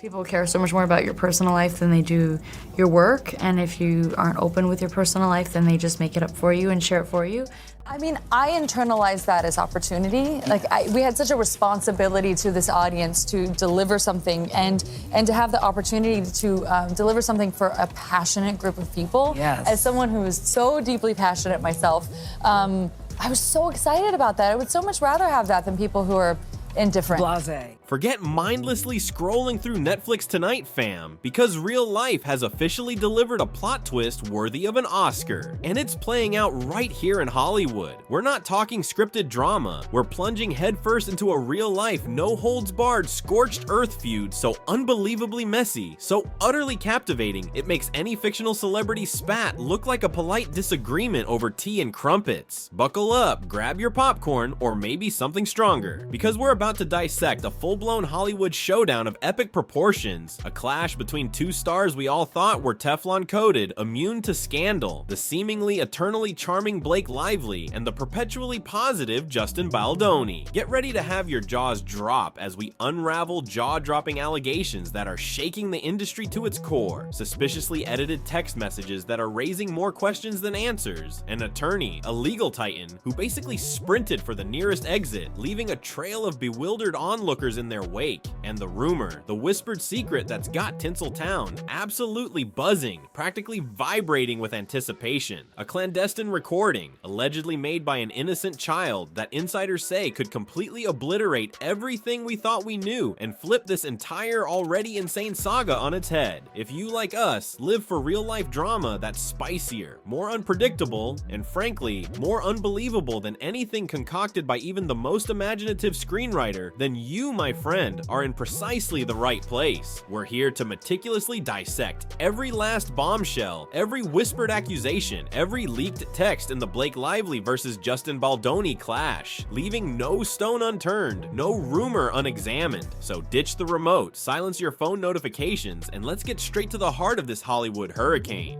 People care so much more about your personal life than they do your work, and if you aren't open with your personal life, then they just make it up for you and share it for you. I mean, I internalize that as opportunity. Like, we had such a responsibility to this audience to deliver something and to have the opportunity to deliver something for a passionate group of people. Yes. As someone who is so deeply passionate myself, I was so excited about that. I would so much rather have that than people who are indifferent. Blasé. Forget mindlessly scrolling through Netflix tonight, fam, because real life has officially delivered a plot twist worthy of an Oscar, and it's playing out right here in Hollywood. We're not talking scripted drama, we're plunging headfirst into a real-life, no-holds-barred, scorched earth feud so unbelievably messy, so utterly captivating, it makes any fictional celebrity spat look like a polite disagreement over tea and crumpets. Buckle up, grab your popcorn, or maybe something stronger, because we're about to dissect a full-blown Hollywood showdown of epic proportions, a clash between two stars we all thought were Teflon-coated, immune to scandal, the seemingly eternally charming Blake Lively and the perpetually positive Justin Baldoni. Get ready to have your jaws drop as we unravel jaw-dropping allegations that are shaking the industry to its core, suspiciously edited text messages that are raising more questions than answers, an attorney, a legal titan, who basically sprinted for the nearest exit, leaving a trail of bewildered onlookers in their wake, and the rumor, the whispered secret that's got Tinsel Town absolutely buzzing, practically vibrating with anticipation. A clandestine recording, allegedly made by an innocent child, that insiders say could completely obliterate everything we thought we knew and flip this entire already insane saga on its head. If you, like us, live for real-life drama that's spicier, more unpredictable, and frankly, more unbelievable than anything concocted by even the most imaginative screenwriter, then you, my friend, are in precisely the right place. We're here to meticulously dissect every last bombshell, every whispered accusation, every leaked text in the Blake Lively versus Justin Baldoni clash, leaving no stone unturned, no rumor unexamined. So ditch the remote, silence your phone notifications, and let's get straight to the heart of this Hollywood hurricane.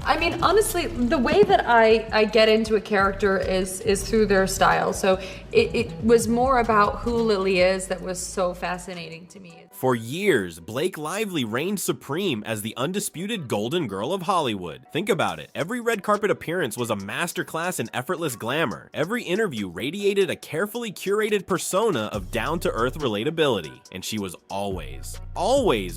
I mean, honestly, the way that I get into a character is through their style. So it was more about who Lily is that was so fascinating to me. For years, Blake Lively reigned supreme as the undisputed golden girl of Hollywood. Think about it. Every red carpet appearance was a masterclass in effortless glamour. Every interview radiated a carefully curated persona of down-to-earth relatability. And she was always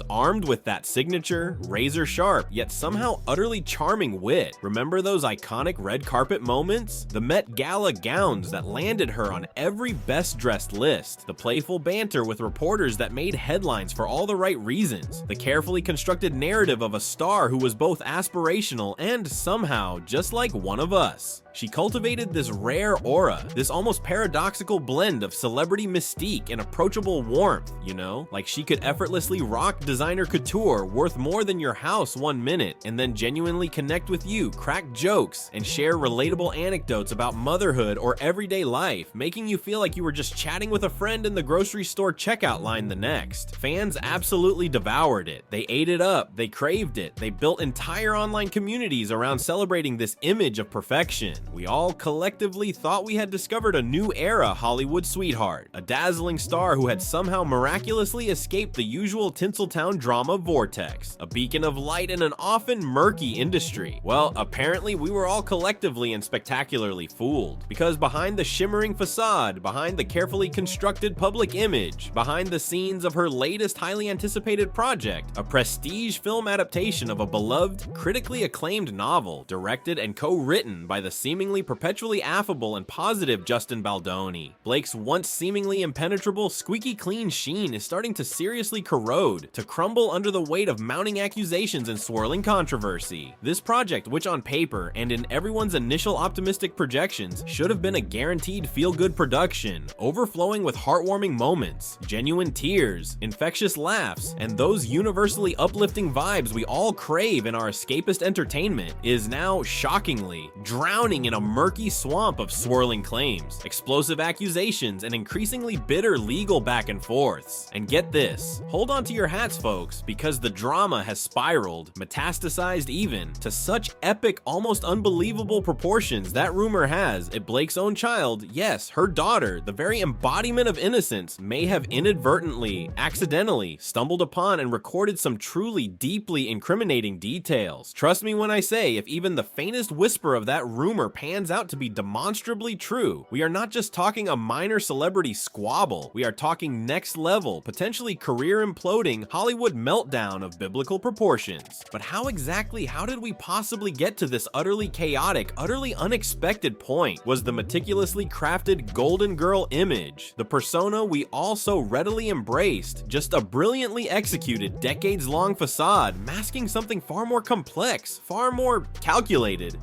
armed with that signature, razor-sharp, yet somehow utterly charming wit. Remember those iconic red carpet moments? The Met Gala gowns that landed her on every best-dressed list. The playful banter with reporters that made headlines for all the right reasons. The carefully constructed narrative of a star who was both aspirational and somehow just like one of us. She cultivated this rare aura, this almost paradoxical blend of celebrity mystique and approachable warmth, you know? Like she could effortlessly rock designer couture worth more than your house 1 minute, and then genuinely connect with you, crack jokes, and share relatable anecdotes about motherhood or everyday life, making you feel like you were just chatting with a friend in the grocery store checkout line the next. Fans absolutely devoured it. They ate it up, they craved it, they built entire online communities around celebrating this image of perfection. We all collectively thought we had discovered a new era Hollywood sweetheart, a dazzling star who had somehow miraculously escaped the usual Tinsel Town drama vortex, a beacon of light in an often murky industry. Well, apparently we were all collectively and spectacularly fooled, because behind the shimmering facade, behind the carefully constructed public image, behind the scenes of her latest highly anticipated project, a prestige film adaptation of a beloved, critically acclaimed novel, directed and co-written by the seemingly perpetually affable and positive Justin Baldoni. Blake's once seemingly impenetrable, squeaky clean sheen is starting to seriously corrode, to crumble under the weight of mounting accusations and swirling controversy. This project, which on paper and in everyone's initial optimistic projections should have been a guaranteed feel-good production, overflowing with heartwarming moments, genuine tears, infectious laughs, and those universally uplifting vibes we all crave in our escapist entertainment, is now shockingly drowning in a murky swamp of swirling claims, explosive accusations, and increasingly bitter legal back and forths. And get this, hold on to your hats, folks, because the drama has spiraled, metastasized even, to to such epic, almost unbelievable proportions that rumor has it Blake's own child, yes, her daughter, the very embodiment of innocence, may have inadvertently, accidentally stumbled upon and recorded some truly deeply incriminating details. Trust me when I say, if even the faintest whisper of that rumor pans out to be demonstrably true, we are not just talking a minor celebrity squabble, we are talking next level, potentially career imploding Hollywood meltdown of biblical proportions. But how did we possibly get to this utterly chaotic, utterly unexpected point? Was the meticulously crafted Golden Girl image, the persona we all so readily embraced, just a brilliantly executed decades-long facade masking something far more complex, far more calculated?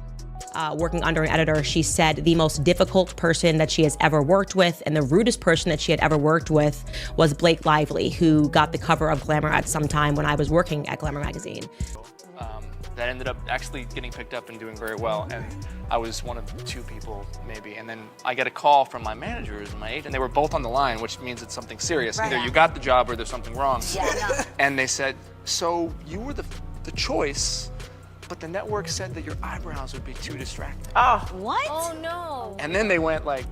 Working under an editor, she said the most difficult person that she has ever worked with and the rudest person that she had ever worked with was Blake Lively, who got the cover of Glamour at some time when I was working at Glamour magazine. That ended up actually getting picked up and doing very well, and I was one of 2 people maybe, and then I get a call from my managers and my agent, and they were both on the line, which means it's something serious. Right. Either you got the job or there's something wrong. Yeah. And they said, so you were the choice, but the network said that your eyebrows would be too distracting. Oh, what? Oh no. And then they went like,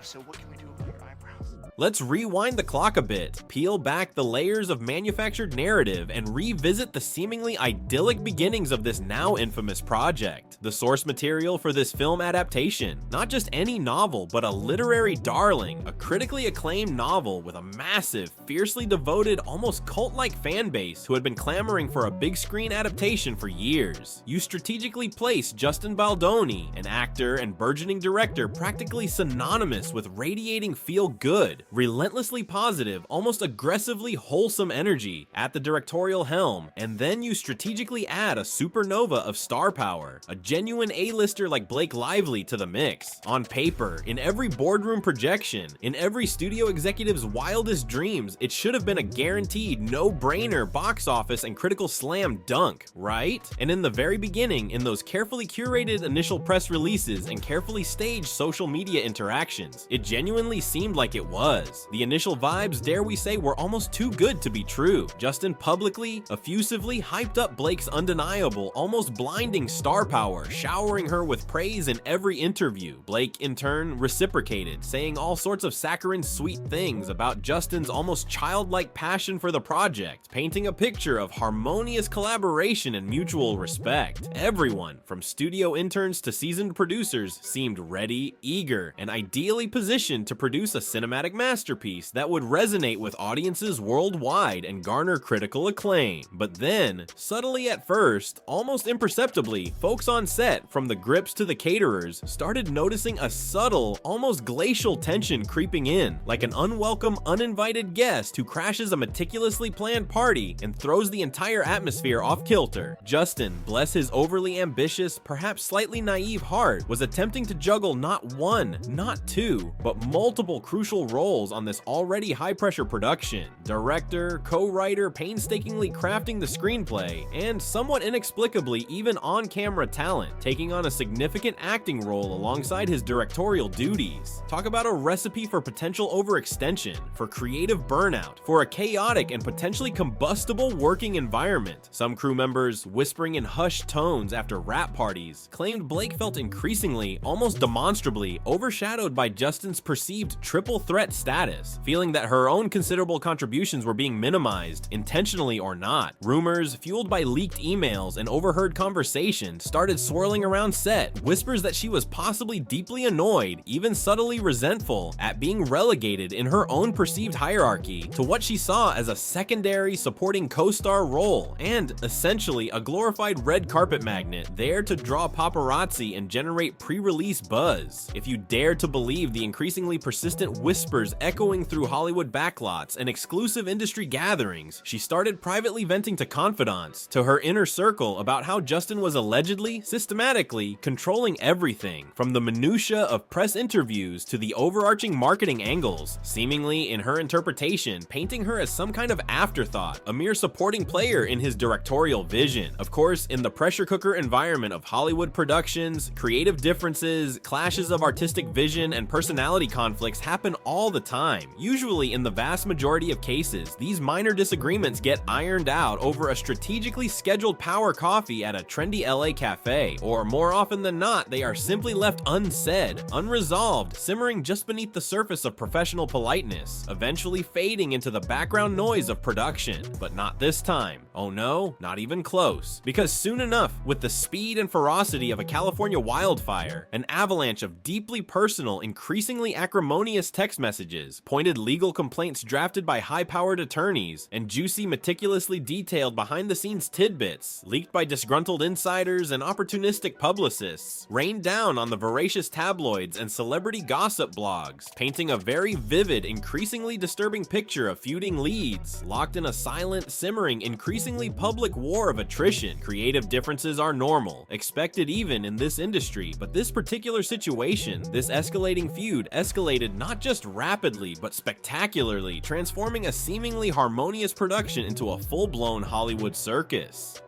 so what can we do about your eyebrows? Let's rewind the clock a bit, peel back the layers of manufactured narrative, and revisit the seemingly idyllic beginnings of this now infamous project. The source material for this film adaptation, not just any novel, but a literary darling, a critically acclaimed novel with a massive, fiercely devoted, almost cult-like fan base who had been clamoring for a big screen adaptation for years. You strategically place Justin Baldoni, an actor and burgeoning director practically synonymous with radiating feel-good, relentlessly positive, almost aggressively wholesome energy at the directorial helm, and then you strategically add a supernova of star power, a genuine A-lister like Blake Lively to the mix. On paper, in every boardroom projection, in every studio executive's wildest dreams, it should have been a guaranteed no-brainer box office and critical slam dunk, right? And in the very beginning, in those carefully curated initial press releases and carefully staged social media interactions, it genuinely seemed like it was. The initial vibes, dare we say, were almost too good to be true. Justin publicly, effusively hyped up Blake's undeniable, almost blinding star power, showering her with praise in every interview. Blake, in turn, reciprocated, saying all sorts of saccharine sweet things about Justin's almost childlike passion for the project, painting a picture of harmonious collaboration and mutual respect. Everyone, from studio interns to seasoned producers, seemed ready, eager, and ideally positioned to produce a cinematic masterpiece that would resonate with audiences worldwide and garner critical acclaim. But then, subtly at first, almost imperceptibly, folks on set, from the grips to the caterers, started noticing a subtle, almost glacial tension creeping in, like an unwelcome, uninvited guest who crashes a meticulously planned party and throws the entire atmosphere off kilter. Justin, bless his overly ambitious, perhaps slightly naive heart, was attempting to juggle not one, not two, but multiple crucial roles on this already high-pressure production. Director, co-writer, painstakingly crafting the screenplay, and somewhat inexplicably even on-camera talent, taking on a significant acting role alongside his directorial duties. Talk about a recipe for potential overextension, for creative burnout, for a chaotic and potentially combustible working environment. Some crew members, whispering in hushed tones after rap parties, claimed Blake felt increasingly, almost demonstrably, overshadowed by Justin's perceived triple threat status, feeling that her own considerable contributions were being minimized, intentionally or not. Rumors, fueled by leaked emails and overheard conversations, started swirling around set, whispers that she was possibly deeply annoyed, even subtly resentful, at being relegated in her own perceived hierarchy to what she saw as a secondary supporting co-star role, and essentially a glorified red carpet magnet there to draw paparazzi and generate pre-release buzz. If you dare to believe the increasingly persistent whispers echoing through Hollywood backlots and exclusive industry gatherings, she started privately venting to confidants, to her inner circle, about how Justin was allegedly, systematically, controlling everything, from the minutiae of press interviews to the overarching marketing angles, seemingly, in her interpretation, painting her as some kind of afterthought, a mere supporting player in his directorial vision. Of course, in the pressure cooker environment of Hollywood productions, creative differences, clashes of artistic vision, and personality conflicts happen all the time. Usually, in the vast majority of cases, these minor disagreements get ironed out over a strategically scheduled power coffee at a trendy LA cafe, or more often than not, they are simply left unsaid, unresolved, simmering just beneath the surface of professional politeness, eventually fading into the background noise of production. But not this time. Oh no, not even close. Because soon enough, with the speed and ferocity of a California wildfire, an avalanche of deeply personal, increasingly acrimonious text messages, pointed legal complaints drafted by high-powered attorneys, and juicy, meticulously detailed behind-the-scenes tidbits leaked by disgruntled insiders and opportunistic publicists rained down on the voracious tabloids and celebrity gossip blogs, painting a very vivid, increasingly disturbing picture of feuding leads, locked in a silent, simmering, increasingly public war of attrition. Creative differences are normal, expected even in this industry, but this particular situation, this escalating feud, escalated not just rapidly, but spectacularly, transforming a seemingly harmonious production into a full-blown Hollywood circus.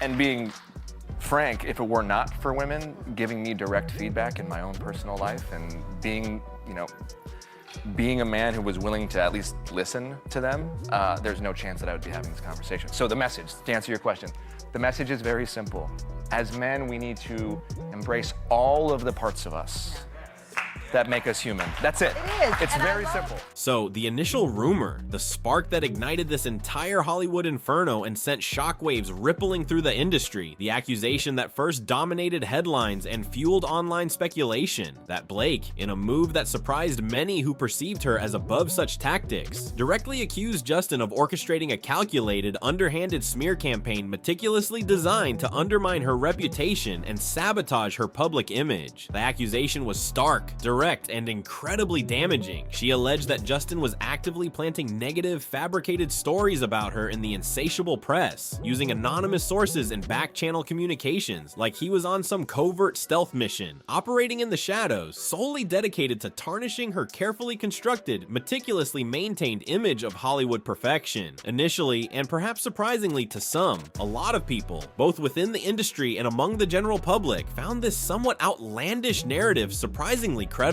And being frank, if it were not for women giving me direct feedback in my own personal life and being, being a man who was willing to at least listen to them, there's no chance that I would be having this conversation. So the message, to answer your question, the message is very simple. As men, we need to embrace all of the parts of us that make us human. That's it. It is. It's very simple. So, the initial rumor, the spark that ignited this entire Hollywood inferno and sent shockwaves rippling through the industry, the accusation that first dominated headlines and fueled online speculation, that Blake, in a move that surprised many who perceived her as above such tactics, directly accused Justin of orchestrating a calculated, underhanded smear campaign meticulously designed to undermine her reputation and sabotage her public image. The accusation was stark, direct, and incredibly damaging. She alleged that Justin was actively planting negative, fabricated stories about her in the insatiable press, using anonymous sources and back-channel communications like he was on some covert stealth mission, operating in the shadows, solely dedicated to tarnishing her carefully constructed, meticulously maintained image of Hollywood perfection. Initially, and perhaps surprisingly to some, a lot of people, both within the industry and among the general public, found this somewhat outlandish narrative surprisingly credible.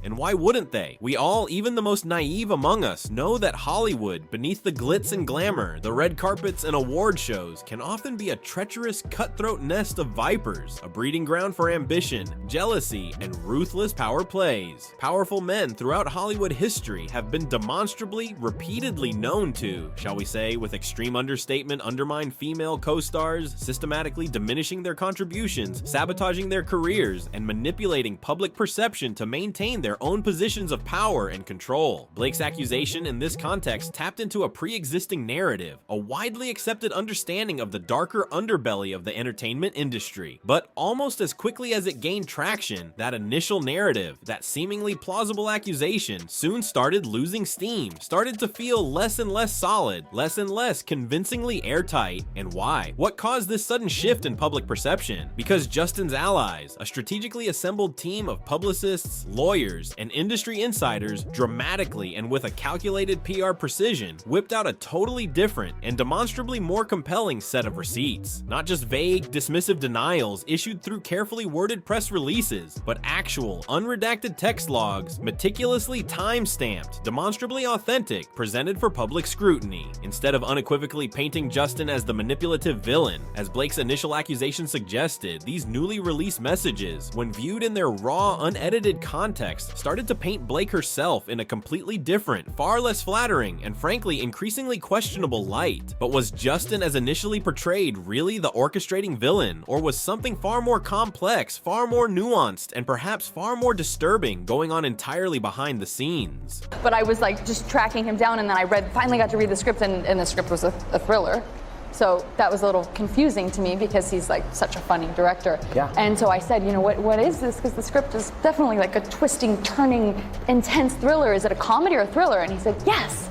And why wouldn't they? We all, even the most naive among us, know that Hollywood, beneath the glitz and glamour, the red carpets and award shows, can often be a treacherous, cutthroat nest of vipers, a breeding ground for ambition, jealousy, and ruthless power plays. Powerful men throughout Hollywood history have been demonstrably, repeatedly known to, shall we say, with extreme understatement, undermine female co-stars, systematically diminishing their contributions, sabotaging their careers, and manipulating public perception to maintain their own positions of power and control. Blake's accusation in this context tapped into a pre-existing narrative, a widely accepted understanding of the darker underbelly of the entertainment industry. But almost as quickly as it gained traction, that initial narrative, that seemingly plausible accusation, soon started losing steam, started to feel less and less solid, less and less convincingly airtight. And why? What caused this sudden shift in public perception? Because Justin's allies, a strategically assembled team of publicists, lawyers, and industry insiders, dramatically and with a calculated PR precision, whipped out a totally different and demonstrably more compelling set of receipts. Not just vague, dismissive denials issued through carefully worded press releases, but actual, unredacted text logs, meticulously time-stamped, demonstrably authentic, presented for public scrutiny. Instead of unequivocally painting Justin as the manipulative villain, as Blake's initial accusation suggested, these newly released messages, when viewed in their raw, unedited context, started to paint Blake herself in a completely different, far less flattering, and frankly increasingly questionable light. But was Justin as initially portrayed really the orchestrating villain, or was something far more complex, far more nuanced, and perhaps far more disturbing going on entirely behind the scenes? But I was like just tracking him down, and then I finally got to read the script, and the script was a thriller. So that was a little confusing to me because he's like such a funny director. Yeah. And so I said, what is this? Because the script is definitely like a twisting, turning, intense thriller. Is it a comedy or a thriller? And he said, yes.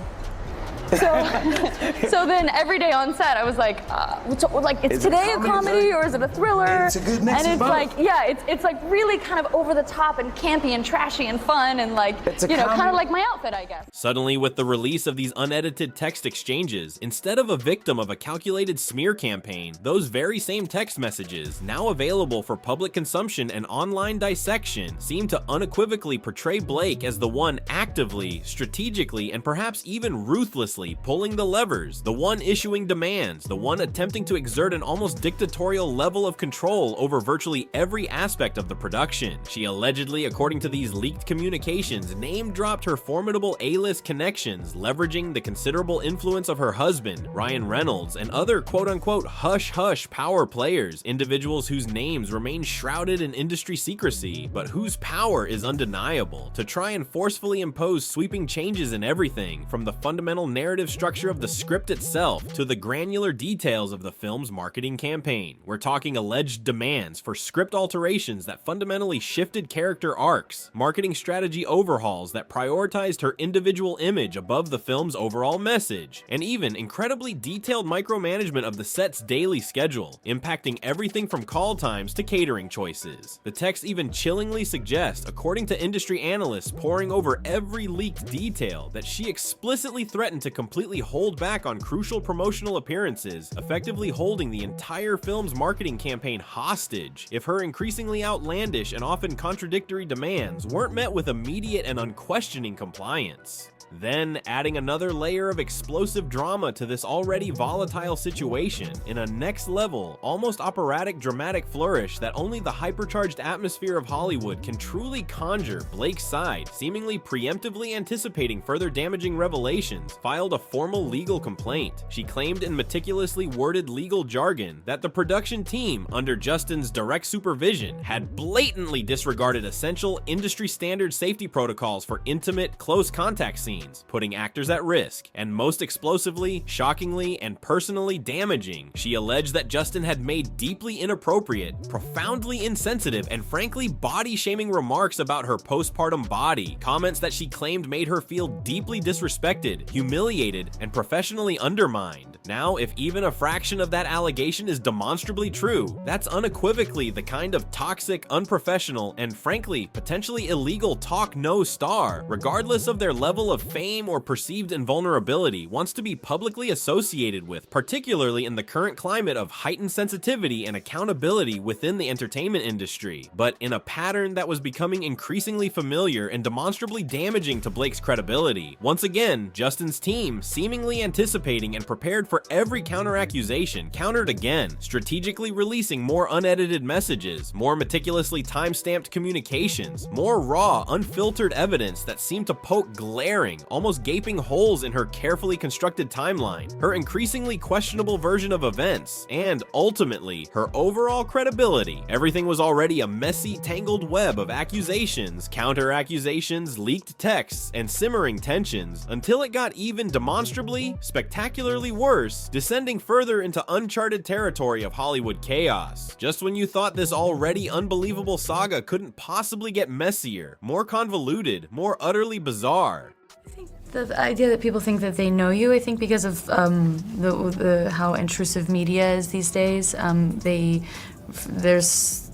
So then every day on set, I was like, is today a comedy or is it a thriller? It's a good mix and of both. like, yeah, it's like really kind of over the top and campy and trashy and fun and like, It's a kind comedy. of like my outfit, I guess. Suddenly, with the release of these unedited text exchanges, instead of a victim of a calculated smear campaign, those very same text messages, now available for public consumption and online dissection, seem to unequivocally portray Blake as the one actively, strategically, and perhaps even ruthlessly pulling the levers, the one issuing demands, the one attempting to exert an almost dictatorial level of control over virtually every aspect of the production. She allegedly, according to these leaked communications, name-dropped her formidable A-list connections, leveraging the considerable influence of her husband, Ryan Reynolds, and other quote-unquote hush-hush power players, individuals whose names remain shrouded in industry secrecy, but whose power is undeniable, to try and forcefully impose sweeping changes in everything, from the fundamental narrative structure of the script itself to the granular details of the film's marketing campaign. We're talking alleged demands for script alterations that fundamentally shifted character arcs, marketing strategy overhauls that prioritized her individual image above the film's overall message, and even incredibly detailed micromanagement of the set's daily schedule, impacting everything from call times to catering choices. The text even chillingly suggests, according to industry analysts poring over every leaked detail, that she explicitly threatened to completely hold back on crucial promotional appearances, effectively holding the entire film's marketing campaign hostage if her increasingly outlandish and often contradictory demands weren't met with immediate and unquestioning compliance. Then, adding another layer of explosive drama to this already volatile situation in a next-level, almost operatic dramatic flourish that only the hypercharged atmosphere of Hollywood can truly conjure, Blake's side, seemingly preemptively anticipating further damaging revelations, filed a formal legal complaint. She claimed in meticulously worded legal jargon that the production team, under Justin's direct supervision, had blatantly disregarded essential industry-standard safety protocols for intimate, close contact scenes, putting actors at risk, and most explosively, shockingly, and personally damaging, she alleged that Justin had made deeply inappropriate, profoundly insensitive, and frankly body-shaming remarks about her postpartum body, comments that she claimed made her feel deeply disrespected, humiliated, and professionally undermined. Now, if even a fraction of that allegation is demonstrably true, that's unequivocally the kind of toxic, unprofessional, and frankly, potentially illegal talk no star, regardless of their level of fame or perceived invulnerability, wants to be publicly associated with, particularly in the current climate of heightened sensitivity and accountability within the entertainment industry, but in a pattern that was becoming increasingly familiar and demonstrably damaging to Blake's credibility. Once again, Justin's team, seemingly anticipating and prepared for every counter-accusation, countered again, strategically releasing more unedited messages, more meticulously time-stamped communications, more raw, unfiltered evidence that seemed to poke glaring, almost gaping holes in her carefully constructed timeline, her increasingly questionable version of events, and ultimately, her overall credibility. Everything was already a messy, tangled web of accusations, counter-accusations, leaked texts, and simmering tensions, until it got even demonstrably, spectacularly worse, descending further into uncharted territory of Hollywood chaos. Just when you thought this already unbelievable saga couldn't possibly get messier, more convoluted, more utterly bizarre. The idea that people think that they know you, I think because of how intrusive media is these days,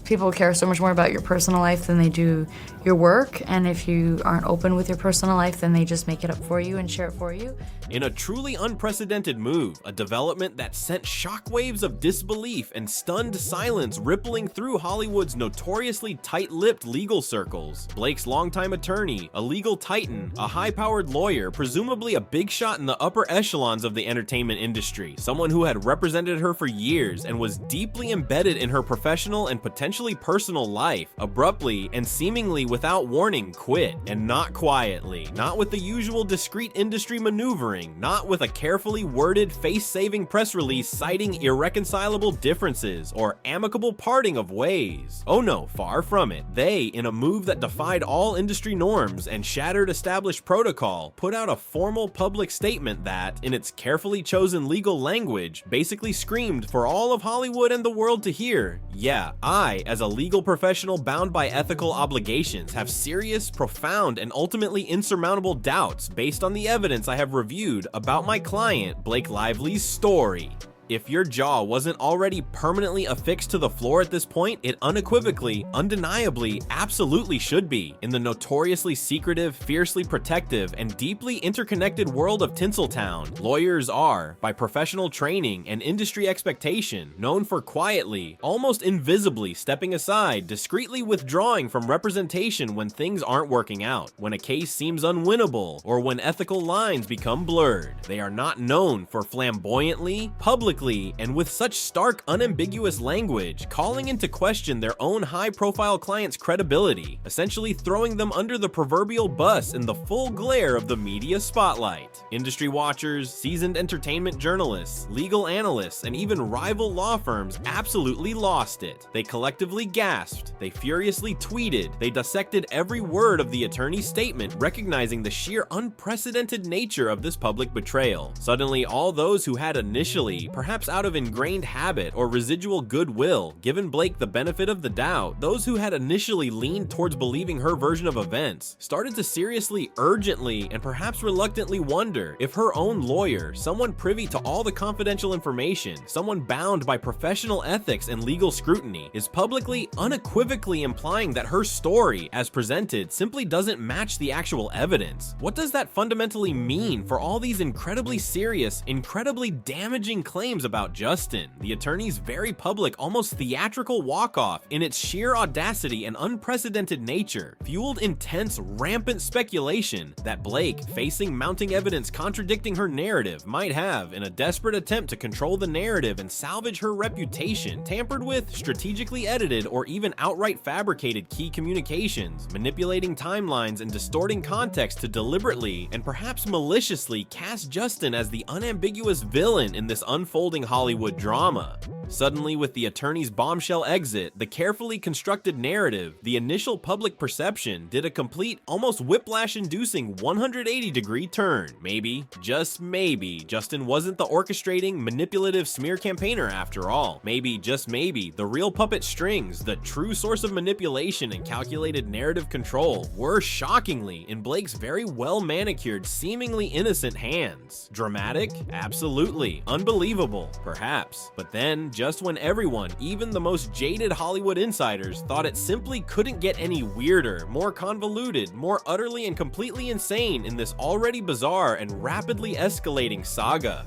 people care so much more about your personal life than they do your work, and if you aren't open with your personal life, then they just make it up for you and share it for you. In a truly unprecedented move, a development that sent shockwaves of disbelief and stunned silence rippling through Hollywood's notoriously tight-lipped legal circles, Blake's longtime attorney, a legal titan, a high-powered lawyer, presumably a big shot in the upper echelons of the entertainment industry, someone who had represented her for years and was deeply embedded in her professional and potentially personal life, abruptly and seemingly without warning quit, and not quietly, not with the usual discreet industry maneuvering, not with a carefully worded face-saving press release citing irreconcilable differences or amicable parting of ways. Oh no, far from it. They, in a move that defied all industry norms and shattered established protocol, put out a formal public statement that, in its carefully chosen legal language, basically screamed for all of Hollywood and the world to hear, yeah, I, as a legal professional bound by ethical obligations, have serious, profound, and ultimately insurmountable doubts based on the evidence I have reviewed about my client, Blake Lively's story. If your jaw wasn't already permanently affixed to the floor at this point, it unequivocally, undeniably, absolutely should be. In the notoriously secretive, fiercely protective, and deeply interconnected world of Tinsel Town, lawyers are, by professional training and industry expectation, known for quietly, almost invisibly stepping aside, discreetly withdrawing from representation when things aren't working out, when a case seems unwinnable, or when ethical lines become blurred. They are not known for flamboyantly, publicly, and with such stark, unambiguous language, calling into question their own high-profile client's credibility, essentially throwing them under the proverbial bus in the full glare of the media spotlight. Industry watchers, seasoned entertainment journalists, legal analysts, and even rival law firms absolutely lost it. They collectively gasped, they furiously tweeted, they dissected every word of the attorney's statement, recognizing the sheer unprecedented nature of this public betrayal. Suddenly, all those who had initially, perhaps out of ingrained habit or residual goodwill, given Blake the benefit of the doubt, those who had initially leaned towards believing her version of events, started to seriously, urgently, and perhaps reluctantly wonder if her own lawyer, someone privy to all the confidential information, someone bound by professional ethics and legal scrutiny, is publicly, unequivocally implying that her story, as presented, simply doesn't match the actual evidence. What does that fundamentally mean for all these incredibly serious, incredibly damaging claims about Justin? The attorney's very public, almost theatrical walk-off, in its sheer audacity and unprecedented nature, fueled intense, rampant speculation that Blake, facing mounting evidence contradicting her narrative, might have, in a desperate attempt to control the narrative and salvage her reputation, tampered with, strategically edited, or even outright fabricated key communications, manipulating timelines and distorting context to deliberately, and perhaps maliciously, cast Justin as the unambiguous villain in this unfolding Hollywood drama. Suddenly, with the attorney's bombshell exit, the carefully constructed narrative, the initial public perception did a complete, almost whiplash-inducing 180-degree turn. Maybe, just maybe, Justin wasn't the orchestrating, manipulative smear campaigner after all. Maybe, just maybe, the real puppet strings, the true source of manipulation and calculated narrative control, were shockingly in Blake's very well-manicured, seemingly innocent hands. Dramatic? Absolutely. Unbelievable? Perhaps. But then, just when everyone, even the most jaded Hollywood insiders, thought it simply couldn't get any weirder, more convoluted, more utterly and completely insane in this already bizarre and rapidly escalating saga,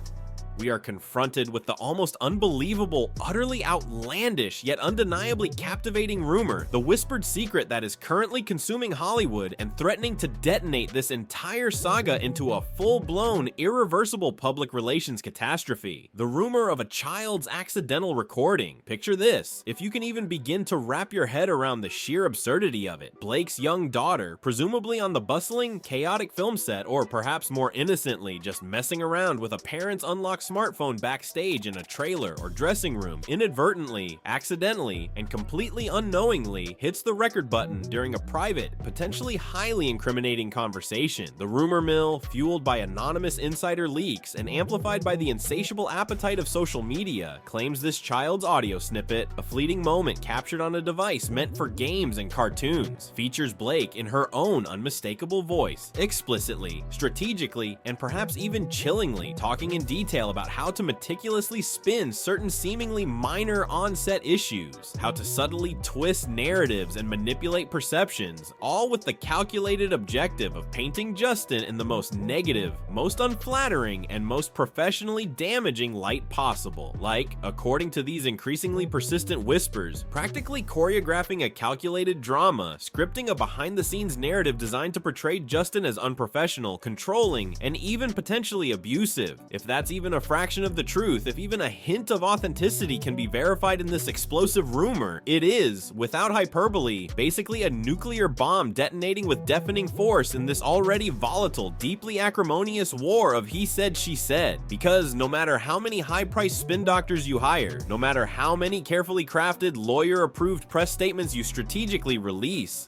we are confronted with the almost unbelievable, utterly outlandish, yet undeniably captivating rumor, the whispered secret that is currently consuming Hollywood and threatening to detonate this entire saga into a full-blown, irreversible public relations catastrophe. The rumor of a child's accidental recording. Picture this. If you can even begin to wrap your head around the sheer absurdity of it. Blake's young daughter, presumably on the bustling, chaotic film set, or perhaps more innocently, just messing around with a parent's unlocked smartphone backstage in a trailer or dressing room, inadvertently, accidentally, and completely unknowingly hits the record button during a private, potentially highly incriminating conversation. The rumor mill, fueled by anonymous insider leaks and amplified by the insatiable appetite of social media, claims this child's audio snippet, a fleeting moment captured on a device meant for games and cartoons, features Blake in her own unmistakable voice, explicitly, strategically, and perhaps even chillingly, talking in detail about how to meticulously spin certain seemingly minor on-set issues, how to subtly twist narratives and manipulate perceptions, all with the calculated objective of painting Justin in the most negative, most unflattering, and most professionally damaging light possible, like, according to these increasingly persistent whispers, practically choreographing a calculated drama, scripting a behind-the-scenes narrative designed to portray Justin as unprofessional, controlling, and even potentially abusive. If that's even a fraction of the truth, if even a hint of authenticity can be verified in this explosive rumor, it is, without hyperbole, basically a nuclear bomb detonating with deafening force in this already volatile, deeply acrimonious war of he said, she said. Because no matter how many high-priced spin doctors you hire, no matter how many carefully crafted, lawyer-approved press statements you strategically release,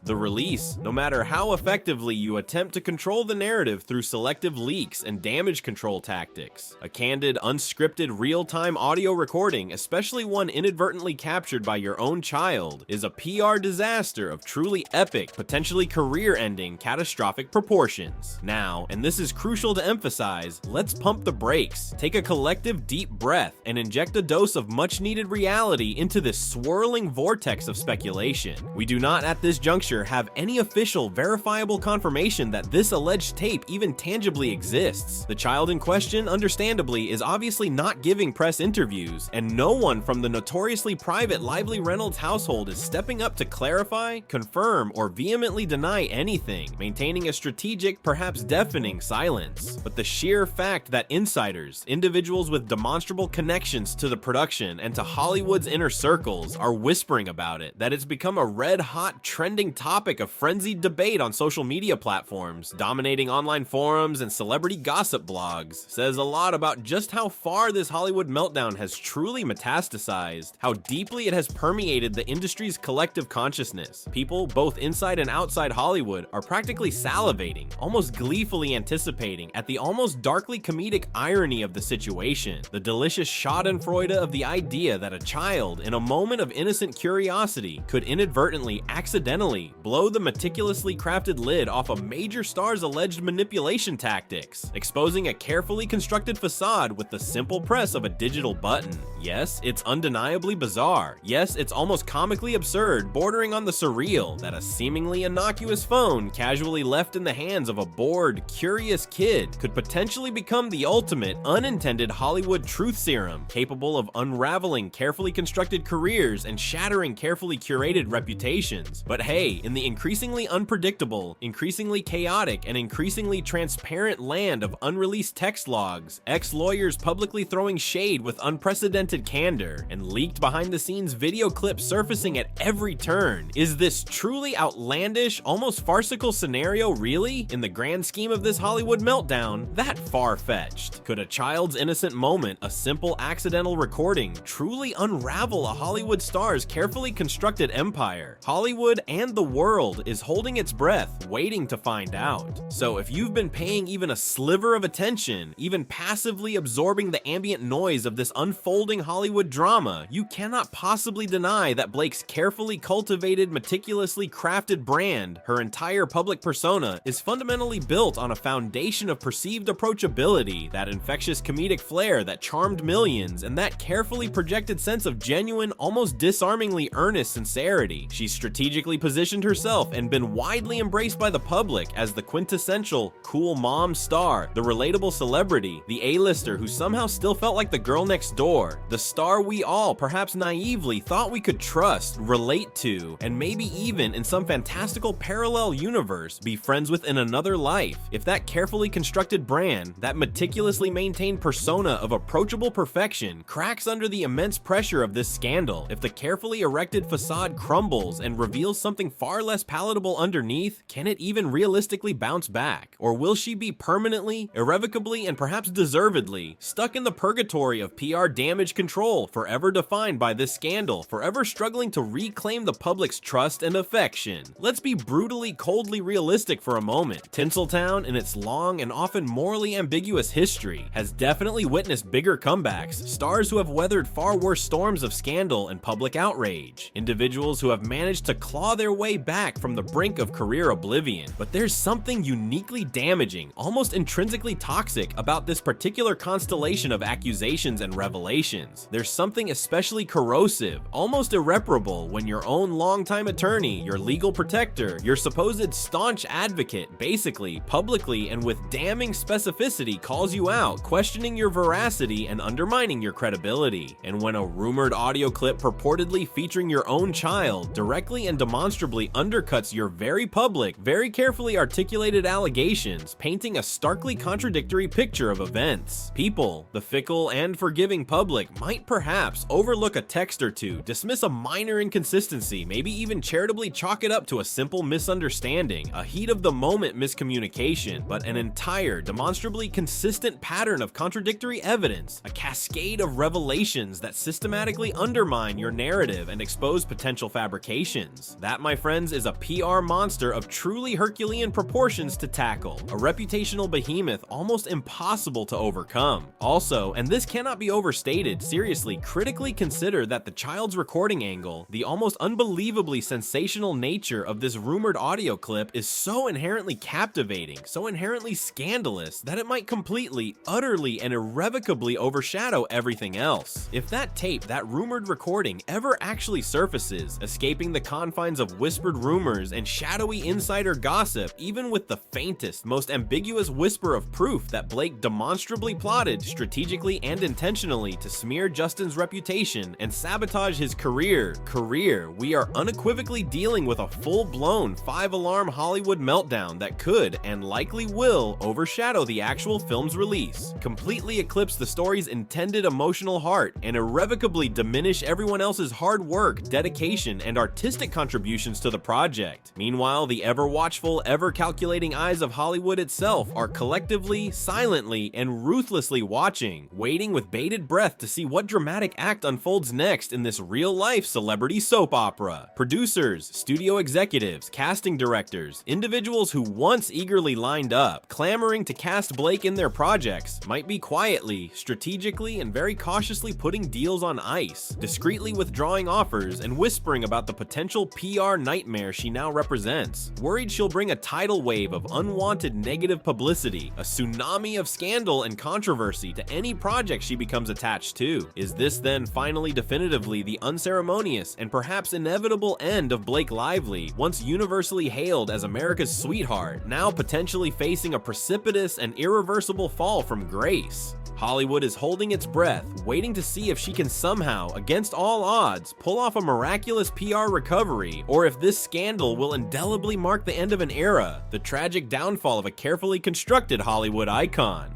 no matter how effectively you attempt to control the narrative through selective leaks and damage control tactics, a candid candid, unscripted, real-time audio recording, especially one inadvertently captured by your own child, is a PR disaster of truly epic, potentially career-ending, catastrophic proportions. Now, and this is crucial to emphasize, let's pump the brakes, take a collective deep breath, and inject a dose of much-needed reality into this swirling vortex of speculation. We do not at this juncture have any official, verifiable confirmation that this alleged tape even tangibly exists. The child in question, understandably, is obviously not giving press interviews, and no one from the notoriously private Lively Reynolds household is stepping up to clarify, confirm, or vehemently deny anything, maintaining a strategic, perhaps deafening silence. But the sheer fact that insiders, individuals with demonstrable connections to the production and to Hollywood's inner circles, are whispering about it, that it's become a red-hot, trending topic of frenzied debate on social media platforms, dominating online forums and celebrity gossip blogs, says a lot about just how far this Hollywood meltdown has truly metastasized, how deeply it has permeated the industry's collective consciousness. People, both inside and outside Hollywood, are practically salivating, almost gleefully anticipating at the almost darkly comedic irony of the situation, the delicious schadenfreude of the idea that a child, in a moment of innocent curiosity, could inadvertently, accidentally, blow the meticulously crafted lid off a major star's alleged manipulation tactics, exposing a carefully constructed facade with the simple press of a digital button. Yes, it's undeniably bizarre. Yes, it's almost comically absurd, bordering on the surreal, that a seemingly innocuous phone casually left in the hands of a bored, curious kid could potentially become the ultimate, unintended Hollywood truth serum, capable of unraveling carefully constructed careers and shattering carefully curated reputations. But hey, in the increasingly unpredictable, increasingly chaotic, and increasingly transparent land of unreleased text logs, ex-lawyers publicly throwing shade with unprecedented candor, and leaked behind-the-scenes video clips surfacing at every turn, is this truly outlandish, almost farcical scenario really, in the grand scheme of this Hollywood meltdown, that far-fetched? Could a child's innocent moment, a simple accidental recording, truly unravel a Hollywood star's carefully constructed empire? Hollywood and the world is holding its breath, waiting to find out. So if you've been paying even a sliver of attention, even passively absorbing the ambient noise of this unfolding Hollywood drama, you cannot possibly deny that Blake's carefully cultivated, meticulously crafted brand, her entire public persona, is fundamentally built on a foundation of perceived approachability, that infectious comedic flair that charmed millions, and that carefully projected sense of genuine, almost disarmingly earnest sincerity. She's strategically positioned herself and been widely embraced by the public as the quintessential cool mom star, the relatable celebrity, the A-lister who somehow still felt like the girl next door, the star we all, perhaps naively, thought we could trust, relate to, and maybe even in some fantastical parallel universe be friends with in another life. If that carefully constructed brand, that meticulously maintained persona of approachable perfection, cracks under the immense pressure of this scandal, if the carefully erected facade crumbles and reveals something far less palatable underneath, can it even realistically bounce back? Or will she be permanently, irrevocably, and perhaps deservedly stuck in the purgatory of PR damage control, forever defined by this scandal, forever struggling to reclaim the public's trust and affection? Let's be brutally, coldly realistic for a moment. Tinsel Town, in its long and often morally ambiguous history, has definitely witnessed bigger comebacks, stars who have weathered far worse storms of scandal and public outrage, individuals who have managed to claw their way back from the brink of career oblivion. But there's something uniquely damaging, almost intrinsically toxic, about this particular constellation of accusations and revelations. There's something especially corrosive, almost irreparable, when your own longtime attorney, your legal protector, your supposed staunch advocate, basically, publicly, and with damning specificity calls you out, questioning your veracity and undermining your credibility. And when a rumored audio clip purportedly featuring your own child directly and demonstrably undercuts your very public, very carefully articulated allegations, painting a starkly contradictory picture of events, people, the fickle and forgiving public, might perhaps overlook a text or two, dismiss a minor inconsistency, maybe even charitably chalk it up to a simple misunderstanding, a heat of the moment miscommunication, but an entire, demonstrably consistent pattern of contradictory evidence, a cascade of revelations that systematically undermine your narrative and expose potential fabrications. That, my friends, is a PR monster of truly Herculean proportions to tackle, a reputational behemoth almost impossible to overcome. come. Also, and this cannot be overstated, seriously, critically consider that the child's recording angle, the almost unbelievably sensational nature of this rumored audio clip is so inherently captivating, so inherently scandalous, that it might completely, utterly, and irrevocably overshadow everything else. If that tape, that rumored recording, ever actually surfaces, escaping the confines of whispered rumors and shadowy insider gossip, even with the faintest, most ambiguous whisper of proof that Blake demonstrably plotted, strategically and intentionally, to smear Justin's reputation and sabotage his career, we are unequivocally dealing with a full-blown 5-alarm Hollywood meltdown that could, and likely will, overshadow the actual film's release, completely eclipse the story's intended emotional heart, and irrevocably diminish everyone else's hard work, dedication, and artistic contributions to the project. Meanwhile, the ever-watchful, ever-calculating eyes of Hollywood itself are collectively, silently, and ruthlessly watching, waiting with bated breath to see what dramatic act unfolds next in this real-life celebrity soap opera. Producers, studio executives, casting directors, individuals who once eagerly lined up, clamoring to cast Blake in their projects, might be quietly, strategically, and very cautiously putting deals on ice, discreetly withdrawing offers, and whispering about the potential PR nightmare she now represents, worried she'll bring a tidal wave of unwanted negative publicity, a tsunami of scandal and controversy to any project she becomes attached to. Is this then finally definitively the unceremonious and perhaps inevitable end of Blake Lively, once universally hailed as America's sweetheart, now potentially facing a precipitous and irreversible fall from grace? Hollywood is holding its breath, waiting to see if she can somehow, against all odds, pull off a miraculous PR recovery, or if this scandal will indelibly mark the end of an era, the tragic downfall of a carefully constructed Hollywood icon.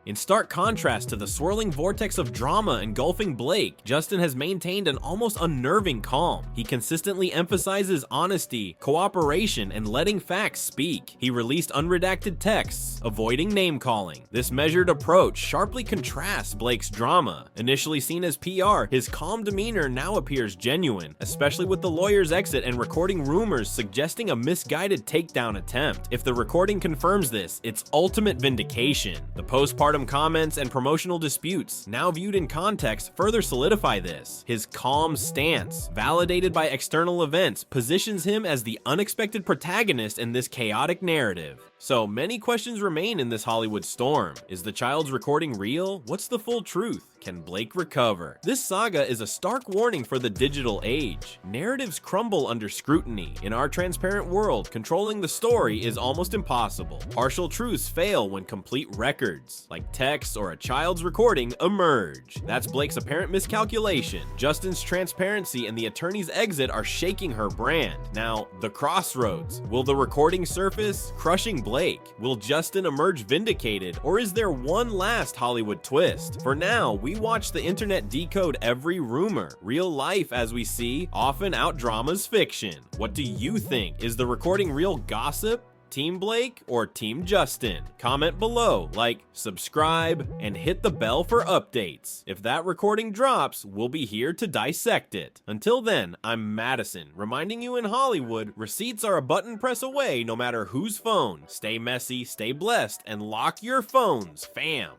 In stark contrast to the swirling vortex of drama engulfing Blake, Justin has maintained an almost unnerving calm. He consistently emphasizes honesty, cooperation, and letting facts speak. He released unredacted texts, avoiding name-calling. This measured approach sharply contrasts Blake's drama. Initially seen as PR, his calm demeanor now appears genuine, especially with the lawyer's exit and recording rumors suggesting a misguided takedown attempt. If the recording confirms this, it's ultimate vindication. The postpartum comments and promotional disputes, now viewed in context, further solidify this. His calm stance, validated by external events, positions him as the unexpected protagonist in this chaotic narrative. So many questions remain in this Hollywood storm. Is the child's recording real? What's the full truth? Can Blake recover? This saga is a stark warning for the digital age. Narratives crumble under scrutiny. In our transparent world, controlling the story is almost impossible. Partial truths fail when complete records, like texts or a child's recording, emerge. That's Blake's apparent miscalculation. Justin's transparency and the attorney's exit are shaking her brand. Now, the crossroads. Will the recording surface, crushing Blake? Will Justin emerge vindicated, or is there one last Hollywood twist? For now, we watch the internet decode every rumor. Real life, as we see, often outdramas fiction. What do you think? Is the recording real gossip? Team Blake or Team Justin? Comment below, like, subscribe, and hit the bell for updates. If that recording drops, we'll be here to dissect it. Until then, I'm Madison, reminding you in Hollywood, receipts are a button press away no matter whose phone. Stay messy, stay blessed, and lock your phones, fam.